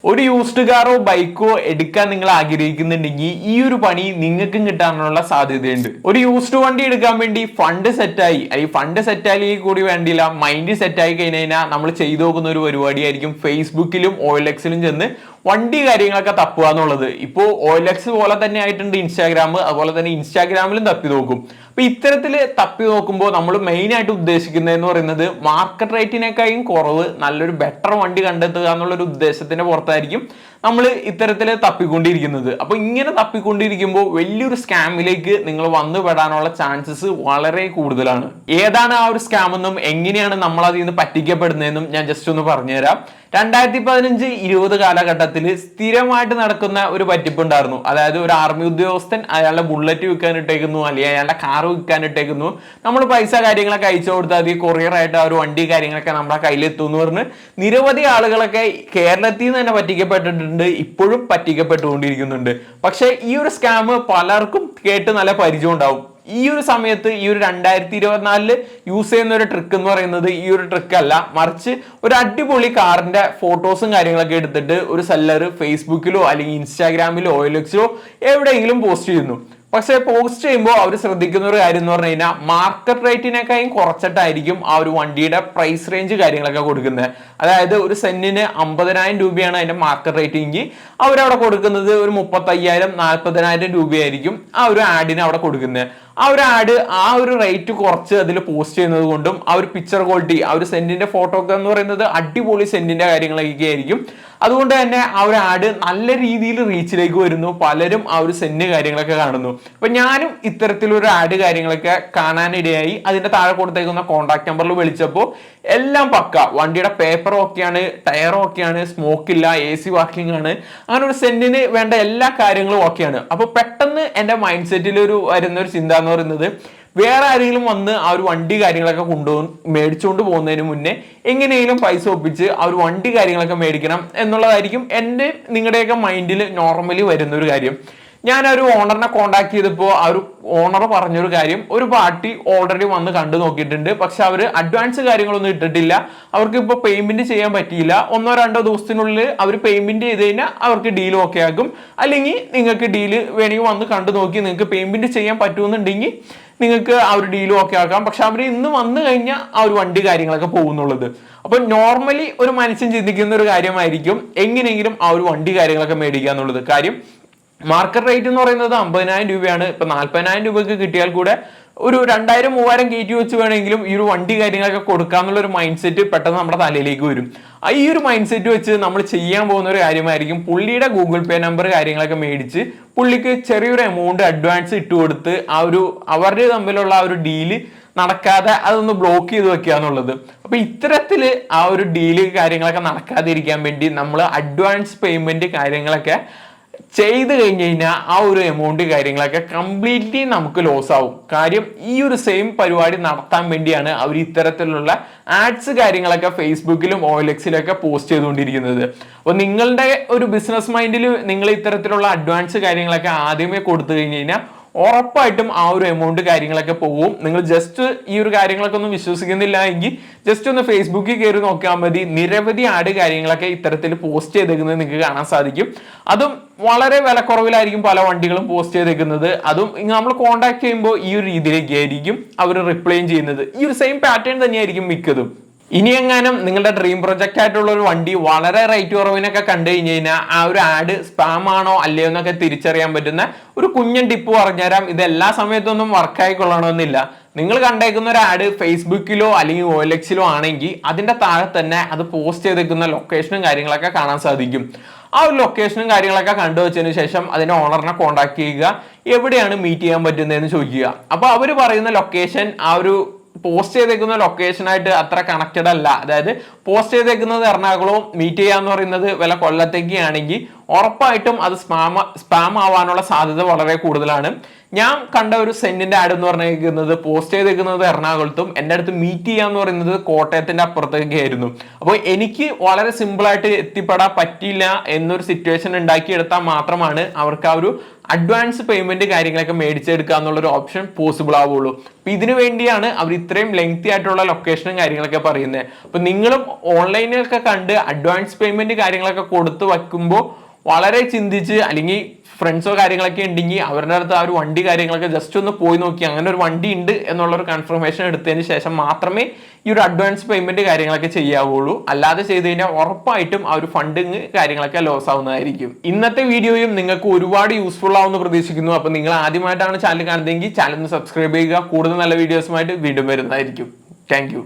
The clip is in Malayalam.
ഒരു യൂസ്ഡ് കാറോ ബൈക്കോ എടുക്കാൻ നിങ്ങൾ ആഗ്രഹിക്കുന്നുണ്ടെങ്കിൽ ഈ ഒരു പണി നിങ്ങൾക്കും കിട്ടാനുള്ള സാധ്യതയുണ്ട്. ഒരു യൂസ്ഡ് വണ്ടി എടുക്കാൻ വേണ്ടി ഫണ്ട് സെറ്റായി, അല്ലെങ്കിൽ ഫണ്ട് സെറ്റായി കൂടി വേണ്ടിയില്ല, മൈൻഡ് സെറ്റായി കഴിഞ്ഞാൽ നമ്മൾ ചെയ്തു നോക്കുന്ന ഒരു പരിപാടിയായിരിക്കും ഫേസ്ബുക്കിലും OLXിലും ചെന്ന് വണ്ടി കാര്യങ്ങളൊക്കെ തപ്പുക എന്നുള്ളത്. ഇപ്പോൾ OLX പോലെ തന്നെ ആയിട്ടുണ്ട് ഇൻസ്റ്റാഗ്രാം, അതുപോലെ തന്നെ ഇൻസ്റ്റാഗ്രാമിലും തപ്പി നോക്കും. അപ്പൊ ഇത്തരത്തില് തപ്പി നോക്കുമ്പോൾ നമ്മൾ മെയിൻ ആയിട്ട് ഉദ്ദേശിക്കുന്നതെന്ന് പറയുന്നത് മാർക്കറ്റ് റേറ്റിനേക്കാളും കുറവ് നല്ലൊരു ബെറ്റർ വണ്ടി കണ്ടെത്തുക എന്നുള്ളൊരു ഉദ്ദേശത്തിന്റെ പുറത്തായിരിക്കും നമ്മൾ ഇത്തരത്തിൽ തപ്പിക്കൊണ്ടിരിക്കുന്നത്. അപ്പൊ ഇങ്ങനെ തപ്പിക്കൊണ്ടിരിക്കുമ്പോൾ വലിയൊരു സ്കാമിലേക്ക് നിങ്ങൾ വന്നു പെടാനുള്ള ചാൻസസ് വളരെ കൂടുതലാണ്. ഏതാണ് ആ ഒരു സ്കാം എന്നും എങ്ങനെയാണ് നമ്മൾ അതിൽ നിന്ന് പറ്റിക്കപ്പെടുന്നതെന്നും ഞാൻ ജസ്റ്റ് ഒന്ന് പറഞ്ഞുതരാം. 2015-20 കാലഘട്ടത്തിൽ സ്ഥിരമായിട്ട് നടക്കുന്ന ഒരു പറ്റിപ്പുണ്ടായിരുന്നു. അതായത് ഒരു ആർമി ഉദ്യോഗസ്ഥൻ അയാളുടെ ബുള്ളറ്റ് വിൽക്കാനിട്ടേക്കുന്നു, അല്ലെങ്കിൽ അയാളുടെ കാറ് വിൽക്കാനിട്ടേക്കുന്നു, നമ്മൾ പൈസ കാര്യങ്ങളൊക്കെ അയച്ചു കൊടുത്താൽ അത് കൊറിയർ ആയിട്ട് ആ ഒരു വണ്ടി കാര്യങ്ങളൊക്കെ നമ്മുടെ കയ്യിലെത്തും എന്ന് പറഞ്ഞ് നിരവധി ആളുകളൊക്കെ കേരളത്തിൽ നിന്ന് തന്നെ പറ്റിക്കപ്പെട്ടിട്ടുണ്ട്, ഇപ്പോഴും പറ്റിക്കപ്പെട്ടുകൊണ്ടിരിക്കുന്നുണ്ട്. പക്ഷെ ഈ ഒരു സ്കാം പലർക്കും കേട്ട് നല്ല പരിചയം ഉണ്ടാവും. ഈ ഒരു സമയത്ത് ഈ ഒരു 2024 യൂസ് ചെയ്യുന്ന ഒരു ട്രിക്ക് എന്ന് പറയുന്നത് ഈ ഒരു ട്രിക്ക് അല്ല, മറിച്ച് ഒരു അടിപൊളി കാറിന്റെ ഫോട്ടോസും കാര്യങ്ങളൊക്കെ എടുത്തിട്ട് ഒരു സെല്ലർ ഫേസ്ബുക്കിലോ അല്ലെങ്കിൽ ഇൻസ്റ്റാഗ്രാമിലോ OLXിലോ എവിടെയെങ്കിലും പോസ്റ്റ് ചെയ്യുന്നു. പക്ഷെ പോസ്റ്റ് ചെയ്യുമ്പോൾ അവർ ശ്രദ്ധിക്കുന്ന ഒരു കാര്യം എന്ന് പറഞ്ഞു കഴിഞ്ഞാൽ മാർക്കറ്റ് റേറ്റിനേക്കാളും കുറച്ചിട്ടായിരിക്കും ആ ഒരു വണ്ടിയുടെ പ്രൈസ് റേഞ്ച് കാര്യങ്ങളൊക്കെ കൊടുക്കുന്നത്. അതായത് ഒരു സെന്റിന് 50,000 രൂപയാണ് അതിന്റെ മാർക്കറ്റ് റേറ്റ് എങ്കിൽ അവരവിടെ കൊടുക്കുന്നത് ഒരു 35,000-40,000 രൂപയായിരിക്കും ആ ഒരു ആഡിന് അവിടെ കൊടുക്കുന്നത്. ആ ഒരു ആഡ് ആ ഒരു റേറ്റ് കുറച്ച് അതിൽ പോസ്റ്റ് ചെയ്യുന്നത് കൊണ്ടും ആ ഒരു പിക്ചർ ക്വാളിറ്റി, ആ ഒരു സെന്റിന്റെ ഫോട്ടോ ഒക്കെ എന്ന് പറയുന്നത് അടിപൊളി സെന്റിന്റെ കാര്യങ്ങളൊക്കെ ആയിരിക്കും. അതുകൊണ്ട് തന്നെ ആ ഒരു ആഡ് നല്ല രീതിയിൽ റീച്ചിലേക്ക് വരുന്നു, പലരും ആ ഒരു സെന്റ് കാര്യങ്ങളൊക്കെ കാണുന്നു. അപ്പൊ ഞാനും ഇത്തരത്തിലൊരു ആഡ് കാര്യങ്ങളൊക്കെ കാണാനിടയായി. അതിന്റെ താഴെ കൊടുത്തേക്കുന്ന കോൺടാക്ട് നമ്പറിൽ വിളിച്ചപ്പോൾ എല്ലാം പക്ക, വണ്ടിയുടെ പേപ്പർ ഓക്കെയാണ്, ടയർ ഓക്കെയാണ്, സ്മോക്ക് ഇല്ല, AC വർക്കിംഗ് ആണ്, അങ്ങനെ ഒരു സെന്റിന് വേണ്ട എല്ലാ കാര്യങ്ങളും ഓക്കെയാണ്. അപ്പൊ പെട്ടെന്ന് എന്റെ മൈൻഡ് സെറ്റിൽ വരുന്ന ഒരു ചിന്ത എന്ന് പറയുന്നത്, വേറെ ആരെങ്കിലും വന്ന് ആ ഒരു വണ്ടി കാര്യങ്ങളൊക്കെ മേടിച്ചുകൊണ്ട് പോകുന്നതിന് മുന്നേ എങ്ങനെയെങ്കിലും പൈസ ഒപ്പിച്ച് ആ ഒരു വണ്ടി കാര്യങ്ങളൊക്കെ മേടിക്കണം എന്നുള്ളതായിരിക്കും എൻ്റെ നിങ്ങളുടെയൊക്കെ മൈൻഡിൽ നോർമലി വരുന്ന ഒരു കാര്യം. ഞാൻ ഒരു ഓണറിനെ കോണ്ടാക്ട് ചെയ്തപ്പോൾ ആ ഒരു ഓണർ പറഞ്ഞൊരു കാര്യം, ഒരു പാർട്ടി ഓൾറെഡി വന്ന് കണ്ടു നോക്കിയിട്ടുണ്ട്, പക്ഷെ അവർ അഡ്വാൻസ് കാര്യങ്ങളൊന്നും ഇട്ടിട്ടില്ല, അവർക്ക് ഇപ്പോൾ പേയ്മെന്റ് ചെയ്യാൻ പറ്റിയില്ല, 1-2 ദിവസത്തിനുള്ളിൽ അവർ പേയ്മെന്റ് ചെയ്ത് കഴിഞ്ഞാൽ അവർക്ക് ഡീൽ ഓക്കെ ആക്കും, അല്ലെങ്കിൽ നിങ്ങൾക്ക് ഡീല് വേണമെങ്കിൽ വന്ന് കണ്ടു നോക്കി നിങ്ങൾക്ക് പേയ്മെന്റ് ചെയ്യാൻ പറ്റുമെന്നുണ്ടെങ്കിൽ നിങ്ങൾക്ക് ആ ഒരു ഡീലും ഒക്കെ ആക്കാം, പക്ഷെ അവർ ഇന്ന് വന്നു കഴിഞ്ഞാൽ ആ ഒരു വണ്ടി കാര്യങ്ങളൊക്കെ പോകുന്നുള്ളത്. അപ്പൊ നോർമലി ഒരു മനുഷ്യൻ ചിന്തിക്കുന്ന ഒരു കാര്യമായിരിക്കും എങ്ങനെയെങ്കിലും ആ ഒരു വണ്ടി കാര്യങ്ങളൊക്കെ മേടിക്കുക എന്നുള്ളത്. കാര്യം മാർക്കറ്റ് റേറ്റ് എന്ന് പറയുന്നത് 50,000 രൂപയാണ്. ഇപ്പൊ 40,000 രൂപയ്ക്ക് കിട്ടിയാൽ കൂടെ ഒരു 2,000-3,000 കയറ്റി വെച്ച് വേണമെങ്കിലും ഈ ഒരു വണ്ടി കാര്യങ്ങളൊക്കെ കൊടുക്കാന്നുള്ള ഒരു മൈൻഡ് സെറ്റ് പെട്ടെന്ന് നമ്മുടെ തലയിലേക്ക് വരും. ഈ ഒരു മൈൻഡ് സെറ്റ് വെച്ച് നമ്മൾ ചെയ്യാൻ പോകുന്ന ഒരു കാര്യമായിരിക്കും പുള്ളിയുടെ ഗൂഗിൾ പേ നമ്പർ കാര്യങ്ങളൊക്കെ മേടിച്ച് പുള്ളിക്ക് ചെറിയൊരു എമൗണ്ട് അഡ്വാൻസ് ഇട്ട് കൊടുത്ത് ആ ഒരു അവരുടെ തമ്മിലുള്ള ആ ഒരു ഡീല് നടക്കാതെ അതൊന്ന് ബ്ലോക്ക് ചെയ്ത് വെക്കുക എന്നുള്ളത്. അപ്പൊ ഇത്തരത്തില് ആ ഒരു ഡീല് കാര്യങ്ങളൊക്കെ നടക്കാതിരിക്കാൻ വേണ്ടി നമ്മൾ അഡ്വാൻസ് പേയ്മെന്റ് കാര്യങ്ങളൊക്കെ ചെയ്ത് കഴിഞ്ഞ് കഴിഞ്ഞാൽ ആ ഒരു എമൗണ്ട് കാര്യങ്ങളൊക്കെ കംപ്ലീറ്റ്ലി നമുക്ക് ലോസ് ആവും. കാര്യം ഈ ഒരു സെയിം പരിപാടി നടത്താൻ വേണ്ടിയാണ് അവർ ഇത്തരത്തിലുള്ള ആഡ്സ് കാര്യങ്ങളൊക്കെ ഫേസ്ബുക്കിലും OLXിലൊക്കെ പോസ്റ്റ് ചെയ്തുകൊണ്ടിരിക്കുന്നത്. അപ്പോൾ നിങ്ങളുടെ ഒരു ബിസിനസ് മൈൻഡിൽ നിങ്ങൾ ഇത്തരത്തിലുള്ള അഡ്വാൻസ് കാര്യങ്ങളൊക്കെ ആദ്യമേ കൊടുത്തു കഴിഞ്ഞ് കഴിഞ്ഞാൽ ഉറപ്പായിട്ടും ആ ഒരു എമൗണ്ട് കാര്യങ്ങളൊക്കെ പോകും. നിങ്ങൾ ജസ്റ്റ് ഈ ഒരു കാര്യങ്ങളൊക്കെ ഒന്നും വിശ്വസിക്കുന്നില്ല എങ്കിൽ ജസ്റ്റ് ഒന്ന് ഫേസ്ബുക്കിൽ കയറി നോക്കിയാൽ മതി, നിരവധി ആഡ് കാര്യങ്ങളൊക്കെ ഇത്തരത്തിൽ പോസ്റ്റ് ചെയ്തേക്കുന്നത് നിങ്ങൾക്ക് കാണാൻ സാധിക്കും. അതും വളരെ വിലക്കുറവിലായിരിക്കും പല വണ്ടികളും പോസ്റ്റ് ചെയ്തേക്കുന്നത്. അതും നമ്മൾ കോൺടാക്ട് ചെയ്യുമ്പോൾ ഈ ഒരു രീതിയിലേക്ക് ആയിരിക്കും അവർ റിപ്ലൈ ചെയ്യുന്നത്. ഈ ഒരു സെയിം പാറ്റേൺ തന്നെയായിരിക്കും മിക്കതും. ഇനി എങ്ങാനും നിങ്ങളുടെ ഡ്രീം പ്രൊജക്റ്റ് ആയിട്ടുള്ള ഒരു വണ്ടി വളരെ റേറ്റ് കുറവിനൊക്കെ കണ്ടു കഴിഞ്ഞ് കഴിഞ്ഞാൽ ആ ഒരു ആഡ് സ്പാം ആണോ അല്ലയോ എന്നൊക്കെ തിരിച്ചറിയാൻ പറ്റുന്ന ഒരു കുഞ്ഞൻ ടിപ്പ് പറഞ്ഞുതരാം. ഇത് എല്ലാ സമയത്തൊന്നും വർക്കായിക്കൊള്ളണമെന്നില്ല. നിങ്ങൾ കണ്ടേക്കുന്ന ഒരു ആഡ് ഫേസ്ബുക്കിലോ അല്ലെങ്കിൽ OLXിലോ ആണെങ്കിൽ അതിന്റെ താഴെ തന്നെ അത് പോസ്റ്റ് ചെയ്തേക്കുന്ന ലൊക്കേഷനും കാര്യങ്ങളൊക്കെ കാണാൻ സാധിക്കും. ആ ഒരു ലൊക്കേഷനും കാര്യങ്ങളൊക്കെ കണ്ടുവച്ചതിന് ശേഷം അതിന്റെ ഓണറിനെ കോൺടാക്ട് ചെയ്യുക, എവിടെയാണ് മീറ്റ് ചെയ്യാൻ പറ്റുന്നതെന്ന് ചോദിക്കുക. അപ്പൊ അവർ പറയുന്ന ലൊക്കേഷൻ ആ ഒരു പോസ്റ്റ് ചെയ്തേക്കുന്ന ലൊക്കേഷനായിട്ട് അത്ര കണക്റ്റഡ് അല്ല. അതായത് പോസ്റ്റ് ചെയ്തേക്കുന്നത് എറണാകുളവും മീറ്റ് ചെയ്യാന്ന് പറയുന്നത് വില കൊല്ലത്തേക്ക് ആണെങ്കിൽ ഉറപ്പായിട്ടും അത് സ്പാം ആവാനുള്ള സാധ്യത വളരെ കൂടുതലാണ്. ഞാൻ കണ്ട ഒരു സെന്റിന്റെ ആഡ് എന്ന് പറഞ്ഞിരിക്കുന്നത് പോസ്റ്റ് ചെയ്തിരിക്കുന്നത് എറണാകുളത്തും എൻ്റെ അടുത്ത് മീറ്റ് ചെയ്യാന്ന് പറയുന്നത് കോട്ടയത്തിന്റെ അപ്പുറത്തേക്ക് ആയിരുന്നു. അപ്പോൾ എനിക്ക് വളരെ സിമ്പിൾ ആയിട്ട് എത്തിപ്പെടാൻ പറ്റിയില്ല എന്നൊരു സിറ്റുവേഷൻ ഉണ്ടാക്കിയെടുത്താൽ മാത്രമാണ് അവർക്ക് ആ ഒരു അഡ്വാൻസ് പേയ്മെന്റ് കാര്യങ്ങളൊക്കെ മേടിച്ചെടുക്കുക എന്നുള്ള ഒരു ഓപ്ഷൻ പോസിബിൾ ആവുള്ളൂ. അപ്പൊ ഇതിനു വേണ്ടിയാണ് അവർ ഇത്രയും ലെങ്തി ആയിട്ടുള്ള ലൊക്കേഷനും കാര്യങ്ങളൊക്കെ പറയുന്നത്. അപ്പൊ നിങ്ങളും ഓൺലൈനിലൊക്കെ കണ്ട് അഡ്വാൻസ് പേയ്മെന്റ് കാര്യങ്ങളൊക്കെ കൊടുത്തു വെക്കുമ്പോൾ വളരെ ചിന്തിച്ച്, അല്ലെങ്കിൽ ഫ്രണ്ട്സോ കാര്യങ്ങളൊക്കെ ഉണ്ടെങ്കിൽ അവരുടെ അടുത്ത് ആ ഒരു വണ്ടി കാര്യങ്ങളൊക്കെ ജസ്റ്റ് ഒന്ന് പോയി നോക്കി അങ്ങനെ ഒരു വണ്ടി ഉണ്ട് എന്നുള്ളൊരു കൺഫർമേഷൻ എടുത്തതിന് ശേഷം മാത്രമേ ഈ ഒരു അഡ്വാൻസ് പേയ്മെന്റ് കാര്യങ്ങളൊക്കെ ചെയ്യാവുള്ളൂ. അല്ലാതെ ചെയ്ത് കഴിഞ്ഞാൽ ഉറപ്പായിട്ടും ആ ഒരു ഫണ്ടിങ് കാര്യങ്ങളൊക്കെ ലോസ് ആവുന്നതായിരിക്കും. ഇന്നത്തെ വീഡിയോയും നിങ്ങൾക്ക് ഒരുപാട് യൂസ്ഫുൾ ആവുമെന്ന് പ്രതീക്ഷിക്കുന്നു. അപ്പൊ നിങ്ങൾ ആദ്യമായിട്ടാണ് ചാനൽ കാണുന്നതെങ്കിൽ ചാനൽ ഒന്ന് സബ്സ്ക്രൈബ് ചെയ്യുക. കൂടുതൽ നല്ല വീഡിയോസുമായിട്ട് വീണ്ടും വരുന്നതായിരിക്കും. താങ്ക്